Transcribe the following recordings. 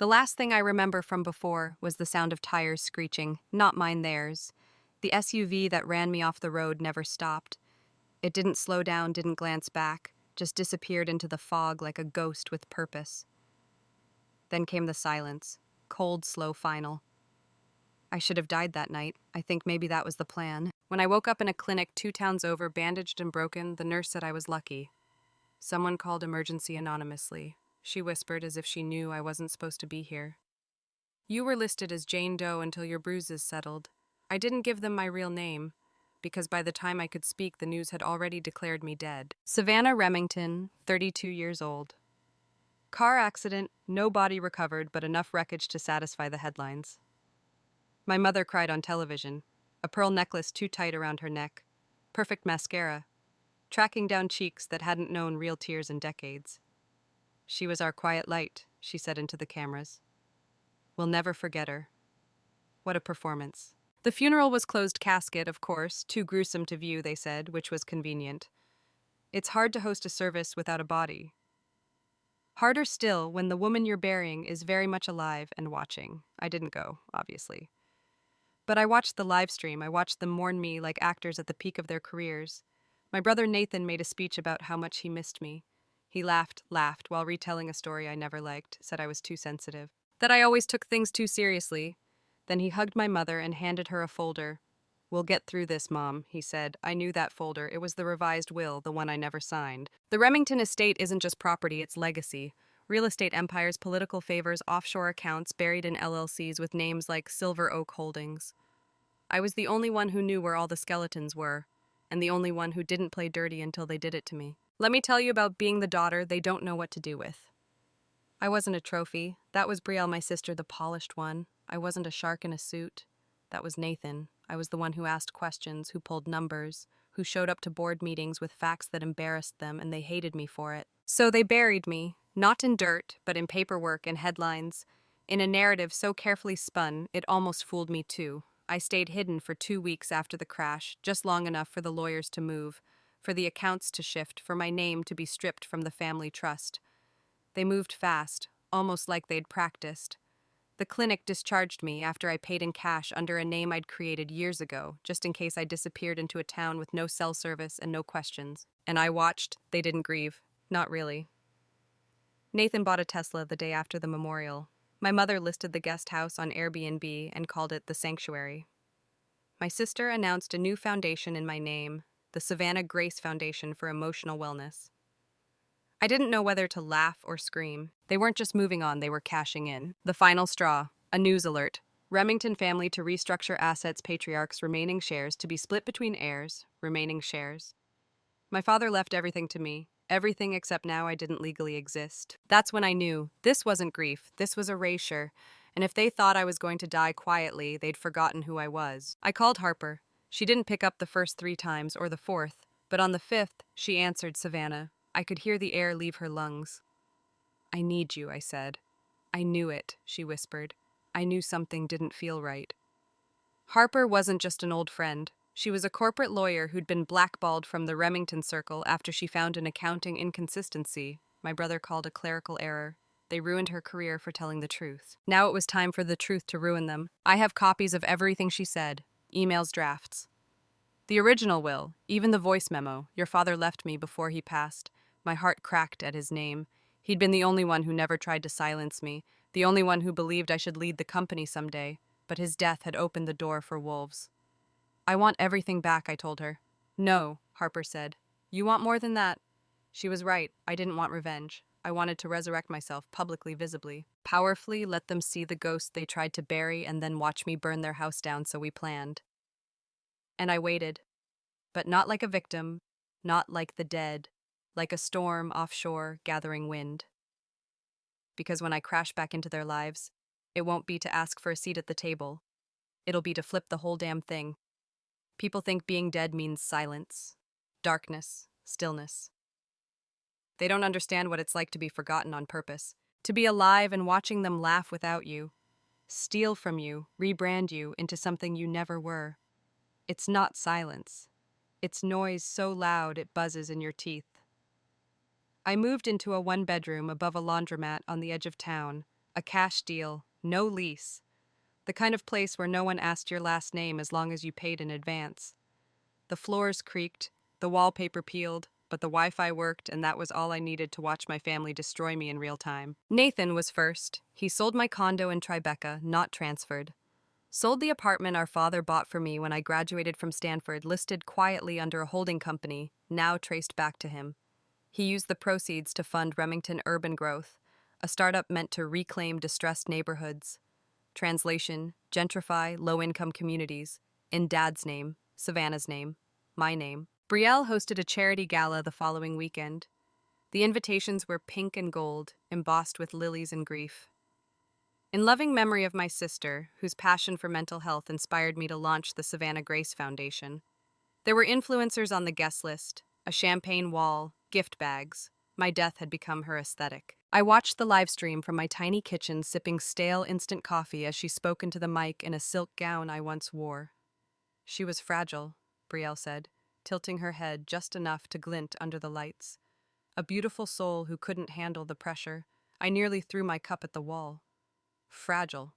The last thing I remember from before was the sound of tires screeching, not mine, theirs. The SUV that ran me off the road never stopped. It didn't slow down, didn't glance back, just disappeared into the fog like a ghost with purpose. Then came the silence, cold, slow, final. I should have died that night. I think maybe that was the plan. When I woke up in a clinic 2 towns over, bandaged and broken, the nurse said I was lucky. Someone called emergency anonymously. She whispered as if she knew I wasn't supposed to be here. You were listed as Jane Doe until your bruises settled. I didn't give them my real name, because by the time I could speak, the news had already declared me dead. Savannah Remington, 32 years old. Car accident, no body recovered, but enough wreckage to satisfy the headlines. My mother cried on television, a pearl necklace too tight around her neck, perfect mascara, tracking down cheeks that hadn't known real tears in decades. She was our quiet light, she said into the cameras. We'll never forget her. What a performance. The funeral was closed casket, of course, too gruesome to view, they said, which was convenient. It's hard to host a service without a body. Harder still when the woman you're burying is very much alive and watching. I didn't go, obviously. But I watched the live stream. I watched them mourn me like actors at the peak of their careers. My brother Nathan made a speech about how much he missed me. He laughed while retelling a story I never liked, said I was too sensitive, that I always took things too seriously. Then he hugged my mother and handed her a folder. We'll get through this, Mom, he said. I knew that folder. It was the revised will, the one I never signed. The Remington estate isn't just property, it's legacy. Real estate empires, political favors, offshore accounts buried in LLCs with names like Silver Oak Holdings. I was the only one who knew where all the skeletons were, and the only one who didn't play dirty until they did it to me. Let me tell you about being the daughter they don't know what to do with. I wasn't a trophy. That was Betrayal, my sister, the polished one. I wasn't a shark in a suit. That was Nathan. I was the one who asked questions, who pulled numbers, who showed up to board meetings with facts that embarrassed them, and they hated me for it. So they buried me, not in dirt, but in paperwork and headlines, in a narrative so carefully spun, it almost fooled me too. I stayed hidden for 2 weeks after the crash, just long enough for the lawyers to move, for the accounts to shift, for my name to be stripped from the family trust. They moved fast, almost like they'd practiced. The clinic discharged me after I paid in cash under a name I'd created years ago, just in case I disappeared into a town with no cell service and no questions. And I watched. They didn't grieve. Not really. Nathan bought a Tesla the day after the memorial. My mother listed the guest house on Airbnb and called it the Sanctuary. My sister announced a new foundation in my name, the Savannah Grace Foundation for Emotional Wellness. I didn't know whether to laugh or scream. They weren't just moving on, they were cashing in. The final straw, a news alert. Remington family to restructure assets, patriarch's remaining shares to be split between heirs, remaining shares. My father left everything to me. Everything except now I didn't legally exist. That's when I knew this wasn't grief, this was erasure, and if they thought I was going to die quietly, they'd forgotten who I was. I called Harper. She didn't pick up the first 3 times or the 4th, but on the 5th, she answered Savannah. I could hear the air leave her lungs. I need you, I said. I knew it, she whispered. I knew something didn't feel right. Harper wasn't just an old friend. She was a corporate lawyer who'd been blackballed from the Remington circle after she found an accounting inconsistency my brother called a clerical error. They ruined her career for telling the truth. Now it was time for the truth to ruin them. I have copies of everything she said, emails, drafts. The original will, even the voice memo, your father left me before he passed. My heart cracked at his name. He'd been the only one who never tried to silence me, the only one who believed I should lead the company someday, but his death had opened the door for wolves. I want everything back, I told her. No, Harper said. You want more than that. She was right. I didn't want revenge. I wanted to resurrect myself publicly, visibly. Powerfully let them see the ghost they tried to bury and then watch me burn their house down, so we planned. And I waited. But not like a victim, not like the dead, like a storm offshore gathering wind. Because when I crash back into their lives, it won't be to ask for a seat at the table. It'll be to flip the whole damn thing. People think being dead means silence, darkness, stillness. They don't understand what it's like to be forgotten on purpose, to be alive and watching them laugh without you, steal from you, rebrand you into something you never were. It's not silence. It's noise so loud it buzzes in your teeth. I moved into a 1-bedroom above a laundromat on the edge of town, a A cash deal, no lease. The kind of place where no one asked your last name as long as you paid in advance. The floors creaked, the wallpaper peeled, but the Wi-Fi worked, and that was all I needed to watch my family destroy me in real time. Nathan was first. He sold my condo in Tribeca, not transferred. Sold the apartment our father bought for me when I graduated from Stanford, listed quietly under a holding company, now traced back to him. He used the proceeds to fund Remington Urban Growth, a startup meant to reclaim distressed neighborhoods. Translation: gentrify low-income communities. In Dad's name, Savannah's name, my name. Brielle hosted a charity gala the following weekend. The invitations were pink and gold, embossed with lilies and grief. In loving memory of my sister, whose passion for mental health inspired me to launch the Savannah Grace Foundation. There were influencers on the guest list, a champagne wall, gift bags. My death had become her aesthetic. I watched the live stream from my tiny kitchen, sipping stale instant coffee as she spoke into the mic in a silk gown I once wore. She was fragile, Brielle said, tilting her head just enough to glint under the lights. A beautiful soul who couldn't handle the pressure. I nearly threw my cup at the wall. Fragile.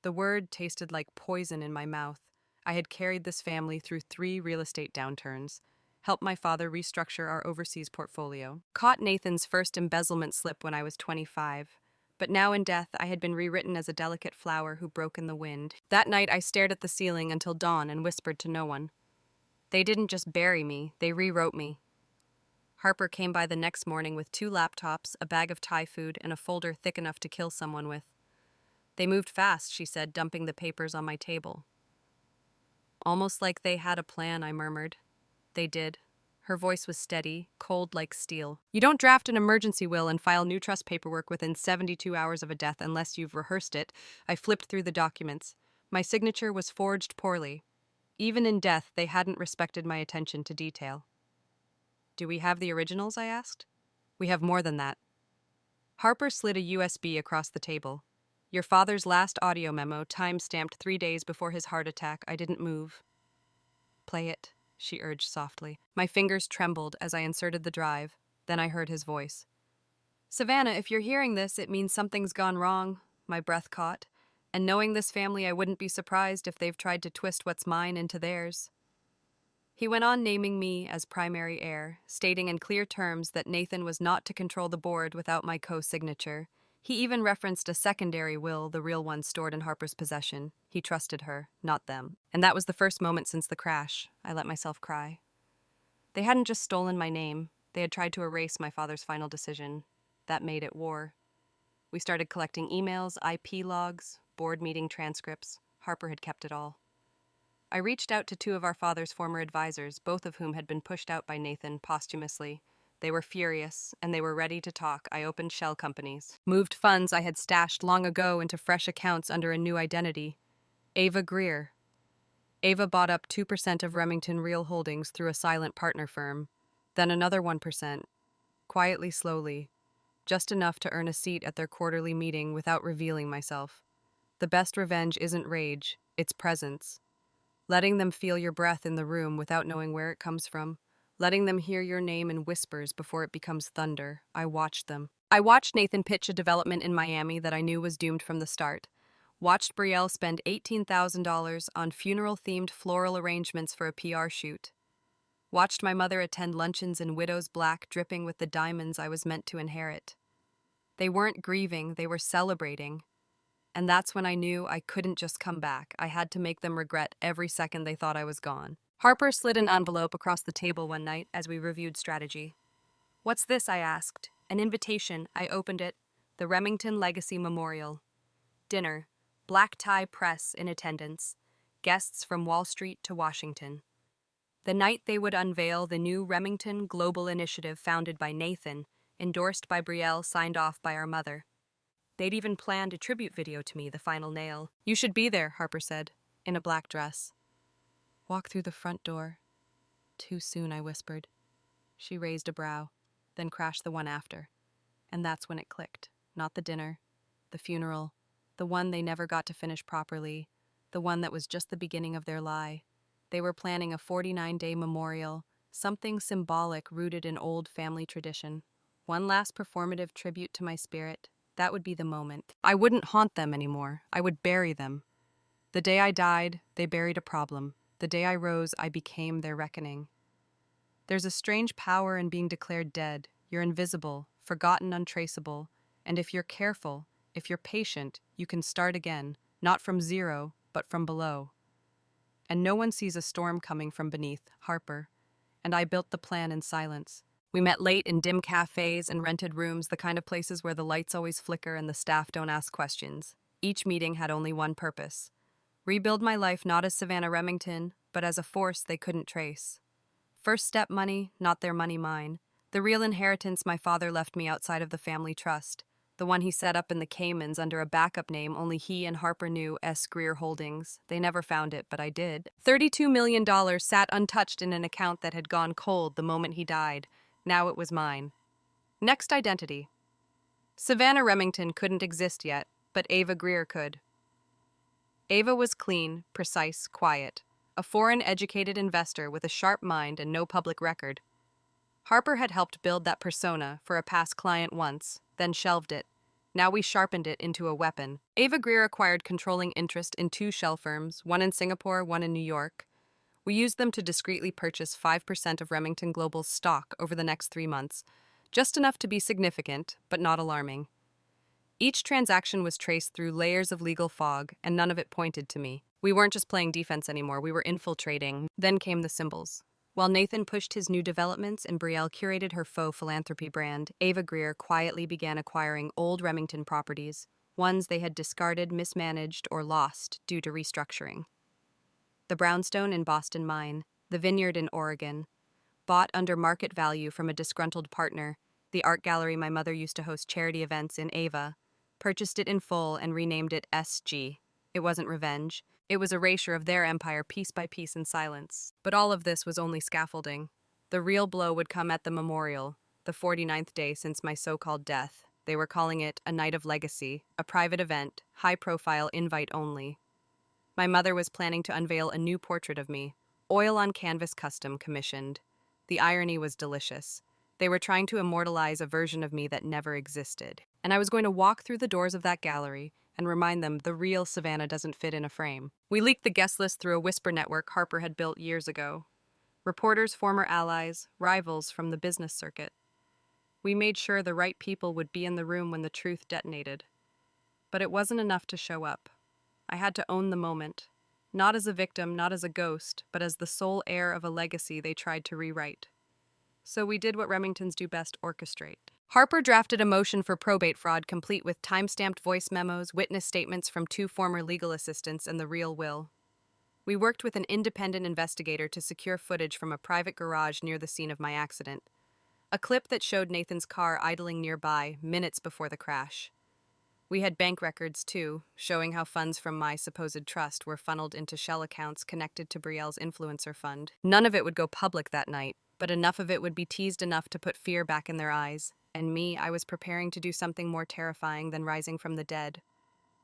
The word tasted like poison in my mouth. I had carried this family through 3 real estate downturns, helped my father restructure our overseas portfolio, caught Nathan's first embezzlement slip when I was 25, but now in death I had been rewritten as a delicate flower who broke in the wind. That night I stared at the ceiling until dawn and whispered to no one. They didn't just bury me, they rewrote me. Harper came by the next morning with 2 laptops, a bag of Thai food, and a folder thick enough to kill someone with. They moved fast, she said, dumping the papers on my table. Almost like they had a plan, I murmured. They did. Her voice was steady, cold like steel. You don't draft an emergency will and file new trust paperwork within 72 hours of a death unless you've rehearsed it. I flipped through the documents. My signature was forged poorly. Even in death, they hadn't respected my attention to detail. Do we have the originals? I asked. We have more than that. Harper slid a USB across the table. Your father's last audio memo, time-stamped 3 days before his heart attack. I didn't move. Play it, she urged softly. My fingers trembled as I inserted the drive. Then I heard his voice. Savannah, if you're hearing this, it means something's gone wrong. My breath caught. And knowing this family, I wouldn't be surprised if they've tried to twist what's mine into theirs. He went on naming me as primary heir, stating in clear terms that Nathan was not to control the board without my co-signature. He even referenced a secondary will, the real one stored in Harper's possession. He trusted her, not them. And that was the first moment since the crash. I let myself cry. They hadn't just stolen my name. They had tried to erase my father's final decision. That made it war. We started collecting emails, IP logs, board meeting transcripts. Harper had kept it all. I reached out to 2 of our father's former advisors, both of whom had been pushed out by Nathan posthumously. They were furious, and they were ready to talk. I opened shell companies, moved funds I had stashed long ago into fresh accounts under a new identity. Ava Greer. Ava bought up 2% of Remington Real Holdings through a silent partner firm, then another 1%, quietly, slowly, just enough to earn a seat at their quarterly meeting without revealing myself. The best revenge isn't rage, it's presence. Letting them feel your breath in the room without knowing where it comes from. Letting them hear your name in whispers before it becomes thunder. I watched them. I watched Nathan pitch a development in Miami that I knew was doomed from the start. Watched Brielle spend $18,000 on funeral-themed floral arrangements for a PR shoot. Watched my mother attend luncheons in widow's black dripping with the diamonds I was meant to inherit. They weren't grieving, they were celebrating. And that's when I knew I couldn't just come back. I had to make them regret every second they thought I was gone. Harper slid an envelope across the table one night as we reviewed strategy. What's this? I asked. An invitation. I opened it. The Remington Legacy Memorial. Dinner. Black tie press in attendance. Guests from Wall Street to Washington. The night they would unveil the new Remington Global Initiative founded by Nathan, endorsed by Brielle, signed off by our mother. They'd even planned a tribute video to me, the final nail. You should be there, Harper said, in a black dress. Walk through the front door. Too soon, I whispered. She raised a brow, then crashed the one after. And that's when it clicked. Not the dinner, the funeral, the one they never got to finish properly, the one that was just the beginning of their lie. They were planning a 49-day memorial, something symbolic rooted in old family tradition. One last performative tribute to my spirit. That would be the moment. I wouldn't haunt them anymore. I would bury them. The day I died, they buried a problem. The day I rose, I became their reckoning. There's a strange power in being declared dead. You're invisible, forgotten, untraceable. And if you're careful, if you're patient, you can start again, not from zero, but from below. And no one sees a storm coming from beneath, Harper. And I built the plan in silence. We met late in dim cafes and rented rooms, the kind of places where the lights always flicker and the staff don't ask questions. Each meeting had only one purpose: rebuild my life not as Savannah Remington, but as a force they couldn't trace. First step money, not their money mine. The real inheritance my father left me outside of the family trust. The one he set up in the Caymans under a backup name only he and Harper knew, S. Greer Holdings. They never found it, but I did. $32 million sat untouched in an account that had gone cold the moment he died. Now it was mine. Next identity. Savannah Remington couldn't exist yet, but Ava Greer could. Ava was clean, precise, quiet. A foreign-educated investor with a sharp mind and no public record. Harper had helped build that persona for a past client once, then shelved it. Now we sharpened it into a weapon. Ava Greer acquired controlling interest in 2 shell firms, one in Singapore, one in New York. We used them to discreetly purchase 5% of Remington Global's stock over the next 3 months, just enough to be significant, but not alarming. Each transaction was traced through layers of legal fog, and none of it pointed to me. We weren't just playing defense anymore, we were infiltrating. Then came the symbols. While Nathan pushed his new developments and Brielle curated her faux philanthropy brand, Ava Greer quietly began acquiring old Remington properties, ones they had discarded, mismanaged, or lost due to restructuring. The brownstone in Boston Mine, the vineyard in Oregon, bought under market value from a disgruntled partner, the art gallery my mother used to host charity events in Ava, purchased it in full and renamed it SG. It wasn't revenge. It was erasure of their empire piece by piece in silence. But all of this was only scaffolding. The real blow would come at the memorial, the 49th day since my so-called death. They were calling it a night of legacy, a private event, high-profile, invite only. My mother was planning to unveil a new portrait of me, oil on canvas custom commissioned. The irony was delicious. They were trying to immortalize a version of me that never existed. And I was going to walk through the doors of that gallery and remind them the real Savannah doesn't fit in a frame. We leaked the guest list through a whisper network Harper had built years ago. Reporters, former allies, rivals from the business circuit. We made sure the right people would be in the room when the truth detonated. But it wasn't enough to show up. I had to own the moment. Not as a victim, not as a ghost, but as the sole heir of a legacy they tried to rewrite. So we did what Remingtons do best: orchestrate. Harper drafted a motion for probate fraud complete with time-stamped voice memos, witness statements from 2 former legal assistants, and the real will. We worked with an independent investigator to secure footage from a private garage near the scene of my accident. A clip that showed Nathan's car idling nearby minutes before the crash. We had bank records, too, showing how funds from my supposed trust were funneled into shell accounts connected to Brielle's influencer fund. None of it would go public that night, but enough of it would be teased enough to put fear back in their eyes. And me, I was preparing to do something more terrifying than rising from the dead.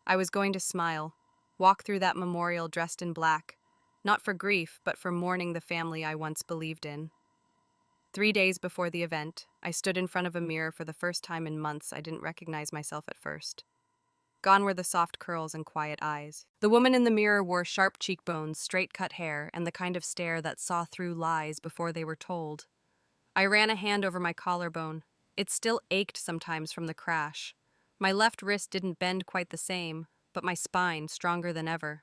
I was going to smile, walk through that memorial dressed in black, not for grief, but for mourning the family I once believed in. 3 days before the event, I stood in front of a mirror for the first time in months. I didn't recognize myself at first. Gone were the soft curls and quiet eyes. The woman in the mirror wore sharp cheekbones, straight-cut hair, and the kind of stare that saw through lies before they were told. I ran a hand over my collarbone. It still ached sometimes from the crash. My left wrist didn't bend quite the same, but my spine stronger than ever.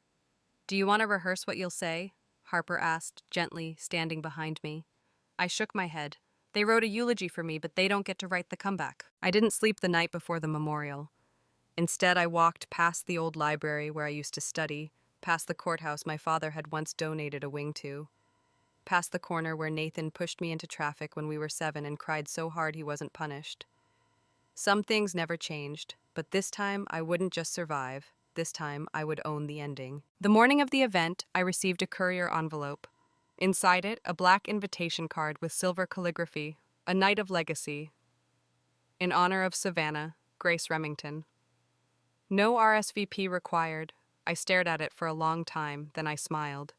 "Do you want to rehearse what you'll say?" Harper asked, gently, standing behind me. I shook my head. They wrote a eulogy for me, but they don't get to write the comeback. I didn't sleep the night before the memorial. Instead, I walked past the old library where I used to study, past the courthouse my father had once donated a wing to, past the corner where Nathan pushed me into traffic when we were 7 and cried so hard he wasn't punished. Some things never changed, but this time I wouldn't just survive. This time I would own the ending. The morning of the event, I received a courier envelope. Inside it, a black invitation card with silver calligraphy, a night of legacy, in honor of Savannah, Grace Remington. No RSVP required. I stared at it for a long time, then I smiled.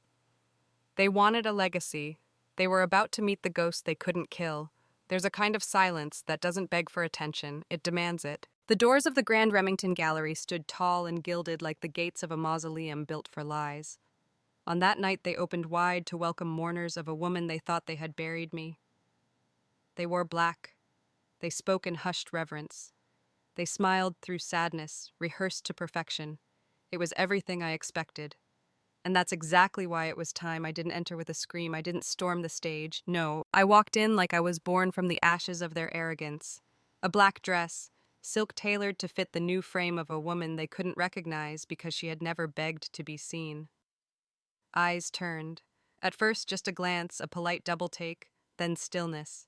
They wanted a legacy. They were about to meet the ghost they couldn't kill. There's a kind of silence that doesn't beg for attention, it demands it. The doors of the Grand Remington Gallery stood tall and gilded like the gates of a mausoleum built for lies. On that night they opened wide to welcome mourners of a woman they thought they had buried me. They wore black. They spoke in hushed reverence. They smiled through sadness, rehearsed to perfection. It was everything I expected. And that's exactly why it was time. I didn't enter with a scream. I didn't storm the stage. No, I walked in like I was born from the ashes of their arrogance. A black dress, silk tailored to fit the new frame of a woman they couldn't recognize because she had never begged to be seen. Eyes turned. At first, just a glance, a polite double take, then stillness.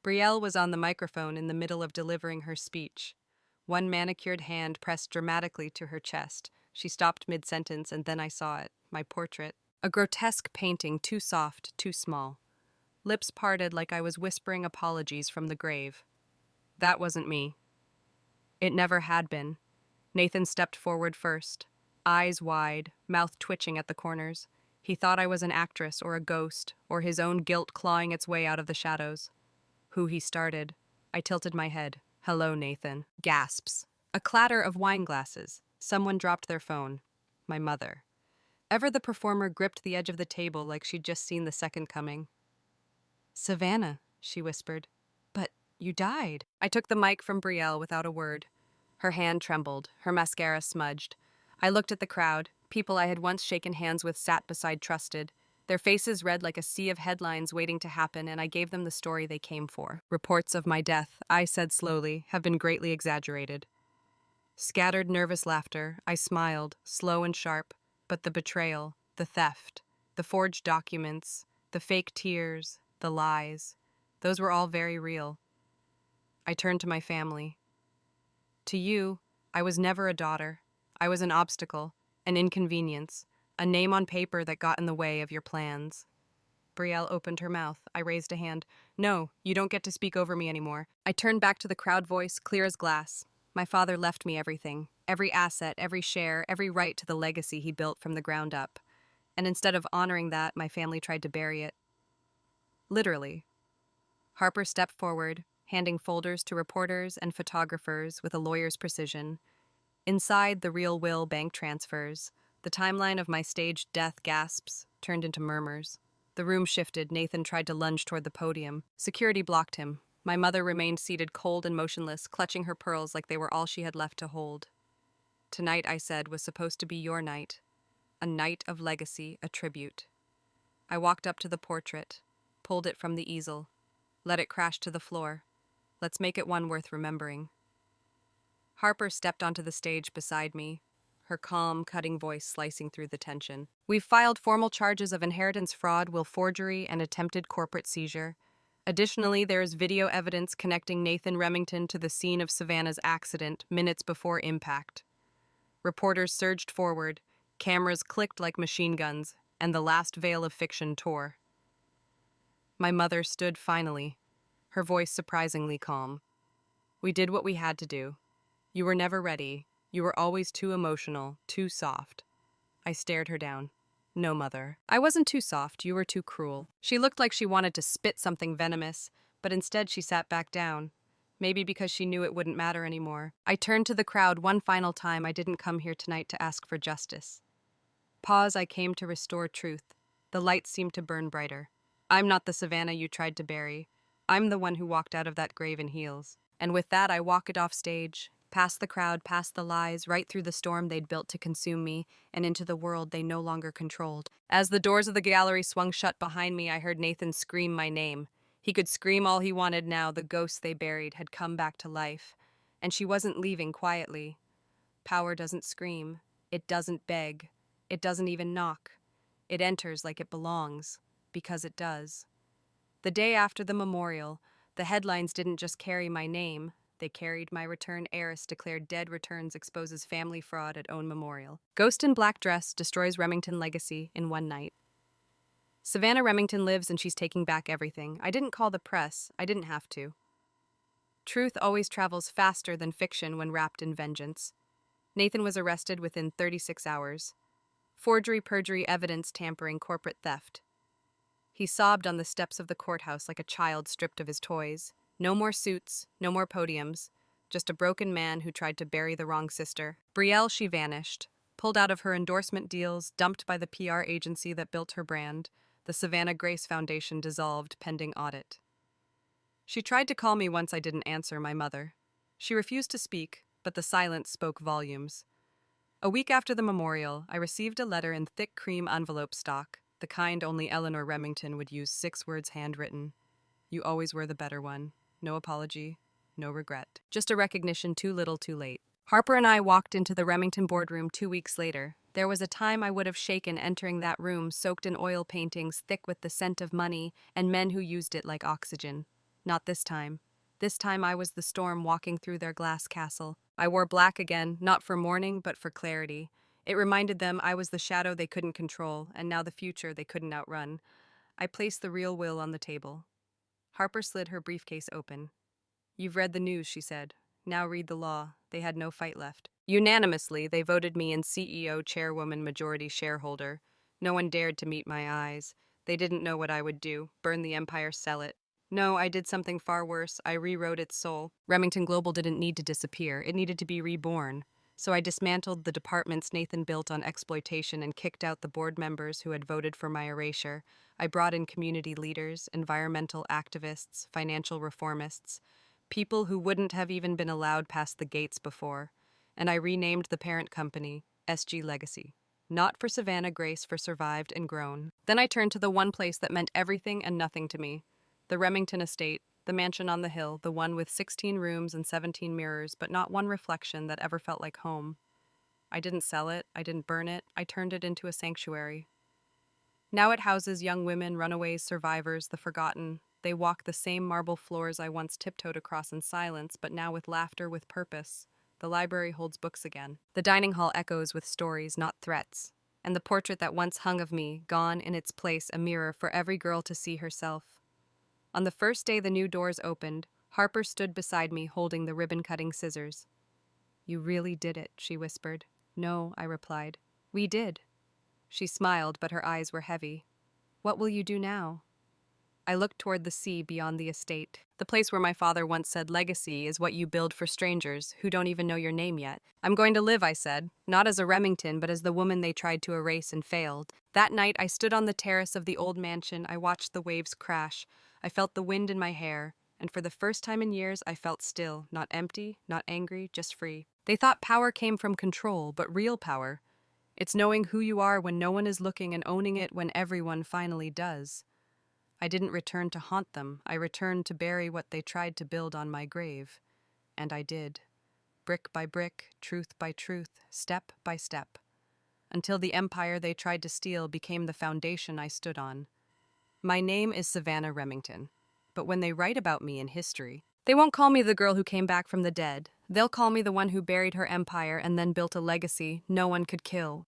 Brielle was on the microphone in the middle of delivering her speech. One manicured hand pressed dramatically to her chest. She stopped mid-sentence, and then I saw it, my portrait. A grotesque painting, too soft, too small. Lips parted like I was whispering apologies from the grave. That wasn't me. It never had been. Nathan stepped forward first, eyes wide, mouth twitching at the corners. He thought I was an actress or a ghost, or his own guilt clawing its way out of the shadows. Who he started. I tilted my head. Hello, Nathan. Gasps. A clatter of wine glasses. Someone dropped their phone. My mother. Ever the performer gripped the edge of the table like she'd just seen the second coming. Savannah, she whispered. But you died. I took the mic from Brielle without a word. Her hand trembled, her mascara smudged. I looked at the crowd. People I had once shaken hands with sat beside Trusted. Their faces read like a sea of headlines waiting to happen, and I gave them the story they came for. Reports of my death, I said slowly, have been greatly exaggerated. Scattered nervous laughter, I smiled, slow and sharp, but the betrayal, the theft, the forged documents, the fake tears, the lies, those were all very real. I turned to my family. To you, I was never a daughter. I was an obstacle, an inconvenience, a name on paper that got in the way of your plans. Brielle opened her mouth. I raised a hand. No, you don't get to speak over me anymore. I turned back to the crowd voice, clear as glass. My father left me everything. Every asset, every share, every right to the legacy he built from the ground up. And instead of honoring that, my family tried to bury it. Literally. Harper stepped forward, handing folders to reporters and photographers with a lawyer's precision. Inside, the real will bank transfers. The timeline of my staged death gasps turned into murmurs. The room shifted. Nathan tried to lunge toward the podium. Security blocked him. My mother remained seated cold and motionless, clutching her pearls like they were all she had left to hold. Tonight, I said, was supposed to be your night. A night of legacy, a tribute. I walked up to the portrait, pulled it from the easel, let it crash to the floor. Let's make it one worth remembering. Harper stepped onto the stage beside me, her calm, cutting voice slicing through the tension. We've filed formal charges of inheritance fraud, will forgery, and attempted corporate seizure. Additionally, there is video evidence connecting Nathan Remington to the scene of Savannah's accident minutes before impact. Reporters surged forward, cameras clicked like machine guns, and the last veil of fiction tore. My mother stood finally, her voice surprisingly calm. We did what we had to do. You were never ready. You were always too emotional, too soft. I stared her down. No, Mother. I wasn't too soft. You were too cruel. She looked like she wanted to spit something venomous, but instead she sat back down. Maybe because she knew it wouldn't matter anymore. I turned to the crowd one final time. I didn't come here tonight to ask for justice. Pause, I came to restore truth. The lights seemed to burn brighter. I'm not the Savannah you tried to bury. I'm the one who walked out of that grave in heels. And with that, I walked off stage, past the crowd, past the lies, right through the storm they'd built to consume me, and into the world they no longer controlled. As the doors of the gallery swung shut behind me, I heard Nathan scream my name. He could scream all he wanted now. The ghosts they buried had come back to life. And she wasn't leaving quietly. Power doesn't scream. It doesn't beg. It doesn't even knock. It enters like it belongs, because it does. The day after the memorial, the headlines didn't just carry my name. They carried my return heiress declared dead, returns exposes family fraud at own memorial. Ghost in black dress destroys Remington legacy in one night. Savannah Remington lives and she's taking back everything. I didn't call the press. I didn't have to. Truth always travels faster than fiction when wrapped in vengeance. Nathan was arrested within 36 hours. Forgery, perjury, evidence tampering, corporate theft. He sobbed on the steps of the courthouse like a child stripped of his toys. No more suits, no more podiums. just a broken man who tried to bury the wrong sister. Brielle, she vanished, pulled out of her endorsement deals, dumped by the PR agency that built her brand. The Savannah Grace Foundation dissolved pending audit. She tried to call me once I didn't answer, my mother. She refused to speak, but the silence spoke volumes. A week after the memorial, I received a letter in thick cream envelope stock, the kind only Eleanor Remington would use, 6 words handwritten. You always were the better one. No apology, no regret. Just a recognition too little too late. Harper and I walked into the Remington boardroom 2 weeks later. There was a time I would have shaken entering that room soaked in oil paintings thick with the scent of money and men who used it like oxygen. Not this time. This time I was the storm walking through their glass castle. I wore black again, not for mourning, but for clarity. It reminded them I was the shadow they couldn't control, and now the future they couldn't outrun. I placed the real will on the table. Harper slid her briefcase open. You've read the news, she said. Now read the law. They had no fight left. Unanimously, they voted me in CEO, chairwoman, majority shareholder. No one dared to meet my eyes. They didn't know what I would do, burn the empire, sell it. No, I did something far worse. I rewrote its soul. Remington Global didn't need to disappear. It needed to be reborn. So I dismantled the departments Nathan built on exploitation and kicked out the board members who had voted for my erasure. I brought in community leaders, environmental activists, financial reformists, people who wouldn't have even been allowed past the gates before. And I renamed the parent company SG Legacy. Not for Savannah Grace, for survived and grown. Then I turned to the one place that meant everything and nothing to me. The Remington estate, the mansion on the hill, the one with 16 rooms and 17 mirrors, but not one reflection that ever felt like home. I didn't sell it, I didn't burn it, I turned it into a sanctuary. Now it houses young women, runaways, survivors, the forgotten. They walk the same marble floors I once tiptoed across in silence, but now with laughter, with purpose. The library holds books again. The dining hall echoes with stories, not threats. And the portrait that once hung of me, gone in its place, a mirror for every girl to see herself. On the first day the new doors opened, Harper stood beside me holding the ribbon-cutting scissors. You really did it, she whispered. No, I replied. We did. She smiled, but her eyes were heavy. What will you do now? I looked toward the sea beyond the estate. The place where my father once said legacy is what you build for strangers who don't even know your name yet. I'm going to live, I said, not as a Remington, but as the woman they tried to erase and failed. That night, I stood on the terrace of the old mansion. I watched the waves crash. I felt the wind in my hair, and for the first time in years, I felt still, not empty, not angry, just free. They thought power came from control, but real power, it's knowing who you are when no one is looking and owning it when everyone finally does. I didn't return to haunt them. I returned to bury what they tried to build on my grave. And I did. Brick by brick, truth by truth, step by step. Until the empire they tried to steal became the foundation I stood on. My name is Savannah Remington. But when they write about me in history, they won't call me the girl who came back from the dead. They'll call me the one who buried her empire and then built a legacy no one could kill.